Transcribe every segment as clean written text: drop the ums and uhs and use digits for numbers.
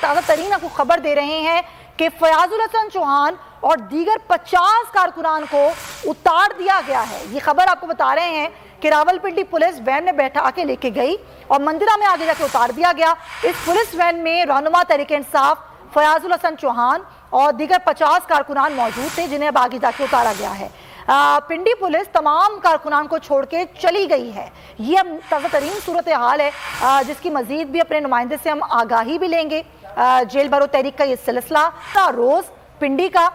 ताज़ा तरीन आपको खबर दे रहे हैं कि फयाजुल हसन चौहान और दीगर 50 कारकुनान को उतार दिया गया है। ये खबर आपको बता रहे हैं कि रावलपिंडी पुलिस वैन में बैठा के लेके गई और मंदिरा में आगे जाके उतार दिया गया। इस पुलिस वैन में रहनुमा तहरीक इंसाफ फयाजुल हसन चौहान और दीगर 50 कारकुनान मौजूद थे, जिन्हें अब आगे जाके उतारा गया है। पिंडी पुलिस तमाम कारकुनान को छोड़ के चली गई है। ये अब ताज़ा तरीन सूरत हाल है, जिसकी मजीद भी अपने नुमाइंदे से हम आगाही भी लेंगे। जेल भरो तहरीक का ये सिलसिला रोज़ पिंडी का,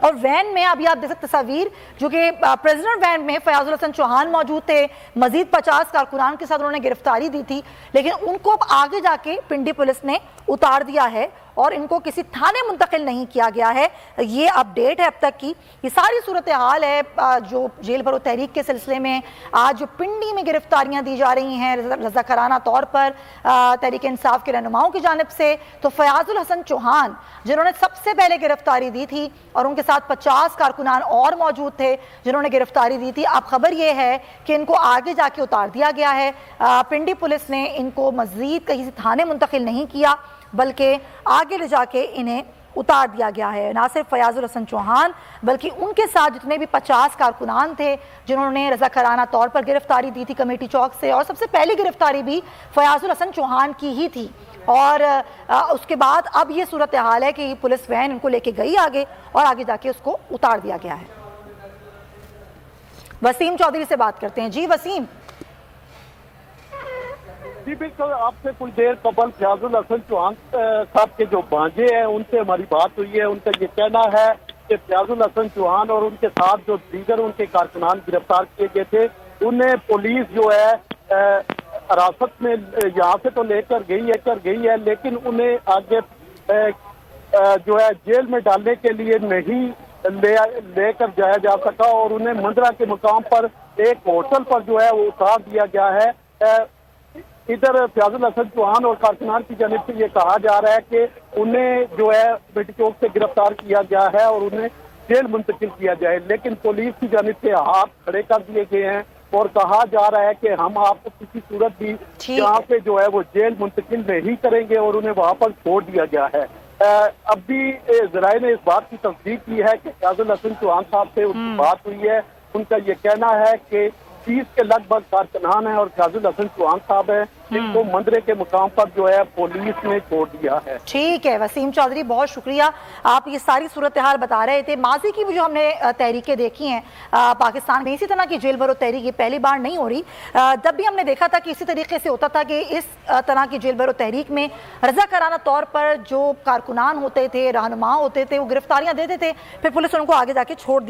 और वैन में अभी आप देख सकते तस्वीर, जो कि प्रेसिडेंट वैन में फयाजुल हसन चौहान मौजूद थे, मजीद 50 कारकुनान के साथ उन्होंने गिरफ्तारी दी थी, लेकिन उनको अब आगे जाके पिंडी पुलिस ने उतार दिया है और इनको किसी थाने मुंतकिल नहीं किया गया है। ये अपडेट है अब तक की। ये सारी सूरत हाल है जो जेल भरो तहरीक के सिलसिले में आज जो पिंडी में गिरफ्तारियां दी जा रही हैं रज़ाकाराना तौर पर तहरीक इंसाफ के रहनुमाओं की जानिब से। तो फयाजुल हसन चौहान जिन्होंने सबसे पहले गिरफ्तारी दी थी और उनके साथ 50 कारकुनान और मौजूद थे जिन्होंने गिरफ्तारी दी थी, अब खबर यह है कि इनको आगे जाके उतार दिया गया है। पिंडी पुलिस ने इनको मज़ीद कहीं थाने मुंतकिल नहीं किया, बल्कि आगे ले जाके इन्हें उतार दिया गया है। ना सिर्फ फयाजुल हसन चौहान बल्कि उनके साथ जितने भी 50 कारकुनान थे जिन्होंने रज़ाकाराना तौर पर गिरफ्तारी दी थी कमेटी चौक से, और सबसे पहली गिरफ्तारी भी फयाजुल हसन चौहान की ही थी। और उसके बाद अब ये सूरत हाल है कि पुलिस वैन इनको लेके गई आगे और आगे जाके उसको उतार दिया गया है। वसीम चौधरी से बात करते हैं। जी वसीम। जी बिल्कुल, आपसे कुछ देर कबल फयाजुल हसन चौहान साहब के जो भांजे हैं उनसे हमारी बात हुई है। उनका ये कहना है कि फयाजुल हसन चौहान और उनके साथ जो दीगर उनके कारकुनान गिरफ्तार किए गए थे, उन्हें पुलिस जो है हिरासत में यहाँ से तो लेकर गई है, लेकिन उन्हें आगे जो है जेल में डालने के लिए नहीं लेकर जाया जा सका और उन्हें मंदरा के मुकाम पर एक होटल पर जो है वो उतार दिया गया है। इधर फयाजुल हसन चौहान और कारकुनान की जानिब से ये कहा जा रहा है कि उन्हें जो है कमेटी चौक से गिरफ्तार किया गया है और उन्हें जेल मुंतकिल किया जाए, लेकिन पुलिस की जानिब से हाथ खड़े कर दिए गए हैं और कहा जा रहा है कि हम आपको किसी सूरत भी यहाँ पे जो है वो जेल मुंतकिल नहीं करेंगे और उन्हें वहाँ पर छोड़ दिया गया है। अब भी जराए ने इस बात की तस्दीक की है कि फयाजुल हसन चौहान साहब से उनकी बात हुई है। उनका ये कहना है कि 30 के लगभग कारकुनान है और फयाजुल हसन चौहान साहब है, इनको मंदरे के मुकाम पर जो है पुलिस ने छोड़ दिया है। ठीक है वसीम चौधरी, बहुत शुक्रिया। आप ये सारी सूरत हाल बता रहे थे। माजी की भी जो हमने तहरीकें देखी हैं पाकिस्तान में, इसी तरह की जेल भरो तहरीक ये पहली बार नहीं हो रही। जब भी हमने देखा था कि इसी तरीके से होता था कि इस तरह की जेल भरो तहरीक में रज़ाकाराना तौर पर जो कारकुनान होते थे, रहनुमा होते थे, वो गिरफ्तारियां देते थे, फिर पुलिस उनको आगे जाके छोड़